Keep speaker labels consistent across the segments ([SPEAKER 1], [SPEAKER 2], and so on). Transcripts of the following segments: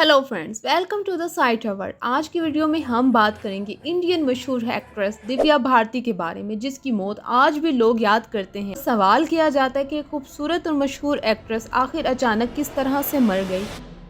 [SPEAKER 1] Hello friends, welcome to the site our. आज की video में हम बात करेंगे इंडियन मशहूर एक्ट्रेस दिव्या भारती के बारे में, जिसकी मौत आज भी लोग याद करते हैं। सवाल किया जाता है कि खूबसूरत और मशहूर एक्ट्रेस आखिर अचानक किस तरह से मर गई।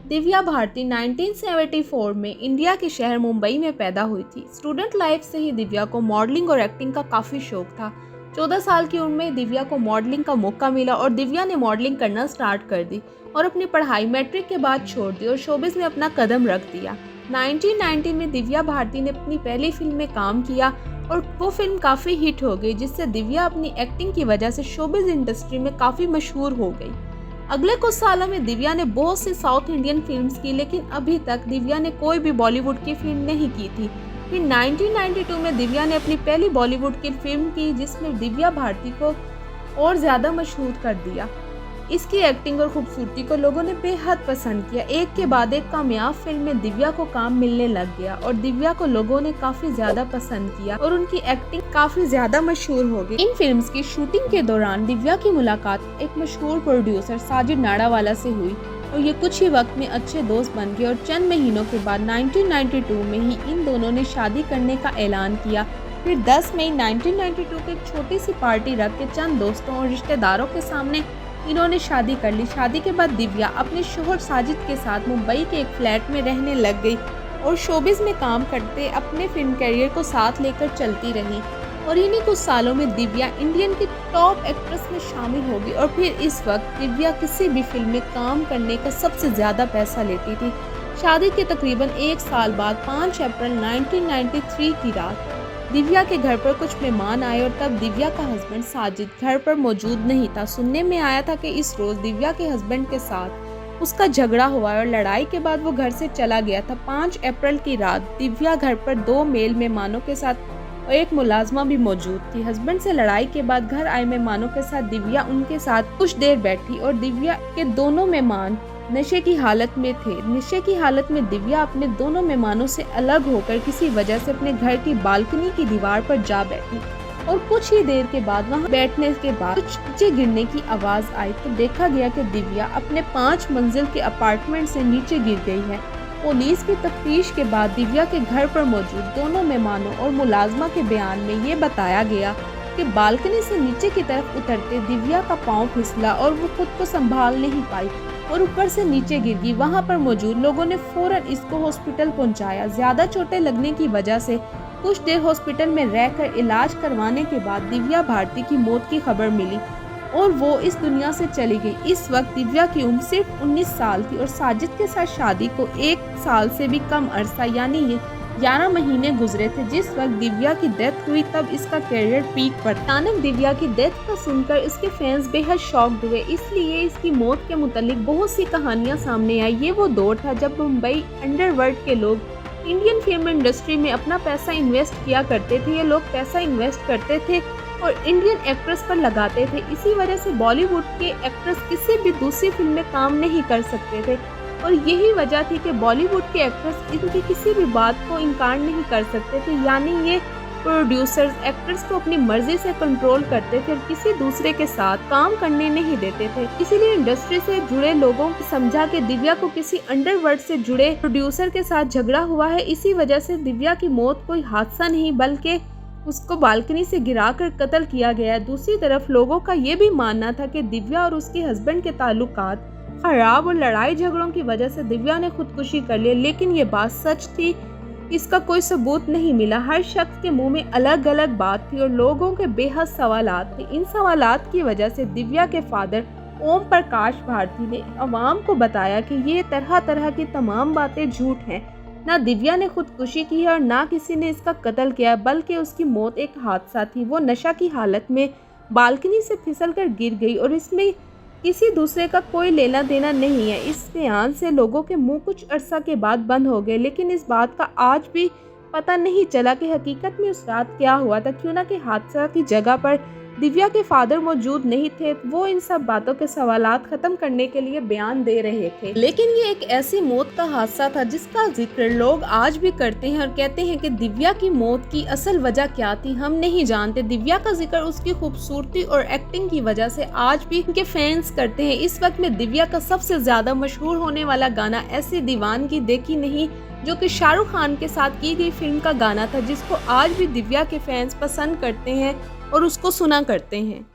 [SPEAKER 1] दिव्या भारती 1974 में इंडिया के शहर मुंबई में पैदा हुई थी। स्टूडेंट लाइफ से ही दिव्या को मॉडलिंग और एक्टिंग का काफ़ी शौक था। 14 साल की उम्र में दिव्या को मॉडलिंग का मौका मिला और दिव्या ने मॉडलिंग करना स्टार्ट कर दी और अपनी पढ़ाई मैट्रिक के बाद छोड़ दी और शोबिस में अपना कदम रख दिया। 1990 में दिव्या भारती ने अपनी पहली फिल्म में काम किया और वो फिल्म काफ़ी हिट हो गई, जिससे दिव्या अपनी एक्टिंग की वजह से शोबिस इंडस्ट्री में काफ़ी मशहूर हो गई। अगले कुछ सालों में दिव्या ने बहुत सी साउथ इंडियन फिल्म्स की, लेकिन अभी तक दिव्या ने कोई भी बॉलीवुड की फिल्म नहीं की थी। फिर 1992 में दिव्या ने अपनी पहली बॉलीवुड की फिल्म की, जिसमें दिव्या भारती को और ज़्यादा मशहूर कर दिया। इसकी एक्टिंग और खूबसूरती को लोगों ने बेहद पसंद किया। एक के बाद एक कामयाब फिल्म में दिव्या को काम मिलने लग गया और दिव्या को लोगों ने काफ़ी ज़्यादा पसंद किया और उनकी एक्टिंग काफ़ी ज़्यादा मशहूर हो गई। इन फिल्म्स की शूटिंग के दौरान दिव्या की मुलाकात एक मशहूर प्रोड्यूसर साजिद नाडावाला से हुई और ये कुछ ही वक्त में अच्छे दोस्त बन गए और चंद महीनों के बाद 1992 में ही इन दोनों ने शादी करने का ऐलान किया। फिर 10 मई 1992 को एक छोटी सी पार्टी रख के चंद दोस्तों और रिश्तेदारों के सामने इन्होंने शादी कर ली। शादी के बाद दिव्या अपने शोहर साजिद के साथ मुंबई के एक फ्लैट में रहने लग गई और शोबिस में काम करते अपने फिल्म करियर को साथ लेकर चलती रही और इन्हीं कुछ सालों में दिव्या इंडियन की टॉप एक्ट्रेस में शामिल हो गई। और फिर इस वक्त दिव्या किसी भी फिल्म में काम करने का सबसे ज़्यादा पैसा लेती थी। शादी के तकरीबन एक साल बाद 5 अप्रैल 1993 की रात दिव्या के घर पर कुछ मेहमान आए और तब दिव्या का हस्बैंड साजिद घर पर मौजूद नहीं था। सुनने में आया था कि इस रोज दिव्या के हस्बैंड के साथ उसका झगड़ा हुआ और लड़ाई के बाद वो घर से चला गया था। 5 अप्रैल की रात दिव्या घर पर 2 मेल मेहमानों के साथ और एक मुलाजमा भी मौजूद थी। हस्बैंड से लड़ाई के बाद घर आए मेहमानों के साथ दिव्या उनके साथ कुछ देर बैठी और दिव्या के दोनों मेहमान नशे की हालत में थे। नशे की हालत में दिव्या अपने दोनों मेहमानों से अलग होकर किसी वजह से अपने घर की बालकनी की दीवार पर जा बैठी और कुछ ही देर के बाद वहां बैठने के बाद कुछ नीचे गिरने की आवाज आई तो देखा गया कि दिव्या अपने 5 मंजिल के अपार्टमेंट से नीचे गिर गई है। पुलिस की तफ्तीश के बाद दिव्या के घर पर मौजूद दोनों मेहमानों और मुलाजमा के बयान में ये बताया गया कि बालकनी से नीचे की तरफ उतरते दिव्या का पाँव फिसला और वो खुद को संभाल नहीं पाई और ऊपर से नीचे गिर गई। वहां पर मौजूद लोगों ने फौरन इसको हॉस्पिटल पहुंचाया। ज्यादा चोटें लगने की वजह से कुछ देर हॉस्पिटल में रहकर इलाज करवाने के बाद दिव्या भारती की मौत की खबर मिली और वो इस दुनिया से चली गई। इस वक्त दिव्या की उम्र सिर्फ 19 साल थी और साजिद के साथ शादी को 1 साल से भी कम अरसा यानी 11 महीने गुजरे थे। जिस वक्त दिव्या की डेथ हुई तब इसका करियर पीक पर। अचानक दिव्या की डेथ का सुनकर इसके फैंस बेहद शॉक्ड हुए, इसलिए इसकी मौत के मुतालिक बहुत सी कहानियां सामने आई। ये वो दौर था जब मुंबई अंडरवर्ल्ड के लोग इंडियन फिल्म इंडस्ट्री में अपना पैसा इन्वेस्ट किया करते थे। ये लोग पैसा इन्वेस्ट करते थे और इंडियन एक्ट्रेस पर लगाते थे। इसी वजह से बॉलीवुड के एक्ट्रेस किसी भी दूसरी फिल्म में काम नहीं कर सकते थे और यही वजह थी कि बॉलीवुड के एक्ट्रेस इनकी किसी भी बात को इनकार नहीं कर सकते थे। यानी ये प्रोड्यूसर्स एक्ट्रेस को अपनी मर्जी से कंट्रोल करते थे और किसी दूसरे के साथ काम करने नहीं देते थे। इसीलिए इंडस्ट्री से जुड़े लोगों को समझा कि दिव्या को किसी अंडरवर्ल्ड से जुड़े प्रोड्यूसर के साथ झगड़ा हुआ है। इसी वजह से दिव्या की मौत कोई हादसा नहीं बल्कि उसको बालकनी से गिराकर कत्ल किया गया। दूसरी तरफ लोगों का ये भी मानना था कि दिव्या और उसके हस्बैंड के ताल्लुकात खराब और लड़ाई झगड़ों की वजह से दिव्या ने खुदकुशी कर ली, लेकिन ये बात सच थी, इसका कोई सबूत नहीं मिला। हर शख्स के मुंह में अलग अलग बात थी और लोगों के बेहद सवालात थे। इन सवालात की वजह से दिव्या के फादर ओम प्रकाश भारती ने अवाम को बताया कि ये तरह तरह की तमाम बातें झूठ हैं। ना दिव्या ने खुदकुशी की है और ना किसी ने इसका कत्ल किया, बल्कि उसकी मौत एक हादसा थी। वो नशा की हालत में बालकनी से फिसलकर गिर गई और इसमें किसी दूसरे का कोई लेना देना नहीं है। इस बयान से लोगों के मुंह कुछ अरसा के बाद बंद हो गए, लेकिन इस बात का आज भी पता नहीं चला कि हकीकत में उस रात क्या हुआ था। क्यों ना कि हादसा की जगह पर दिव्या के फादर मौजूद नहीं थे, वो इन सब बातों के सवालात खत्म करने के लिए बयान दे रहे थे। लेकिन ये एक ऐसी मौत का हादसा था जिसका जिक्र लोग आज भी करते हैं और कहते हैं कि दिव्या की मौत की असल वजह क्या थी हम नहीं जानते। दिव्या का जिक्र उसकी खूबसूरती और एक्टिंग की वजह से आज भी उनके फैंस करते हैं। इस वक्त में दिव्या का सबसे ज्यादा मशहूर होने वाला गाना ऐसी दीवानगी देखी नहीं, जो कि शाहरुख खान के साथ की गई फिल्म का गाना था, जिसको आज भी दिव्या के फैंस पसंद करते हैं और उसको सुना करते हैं।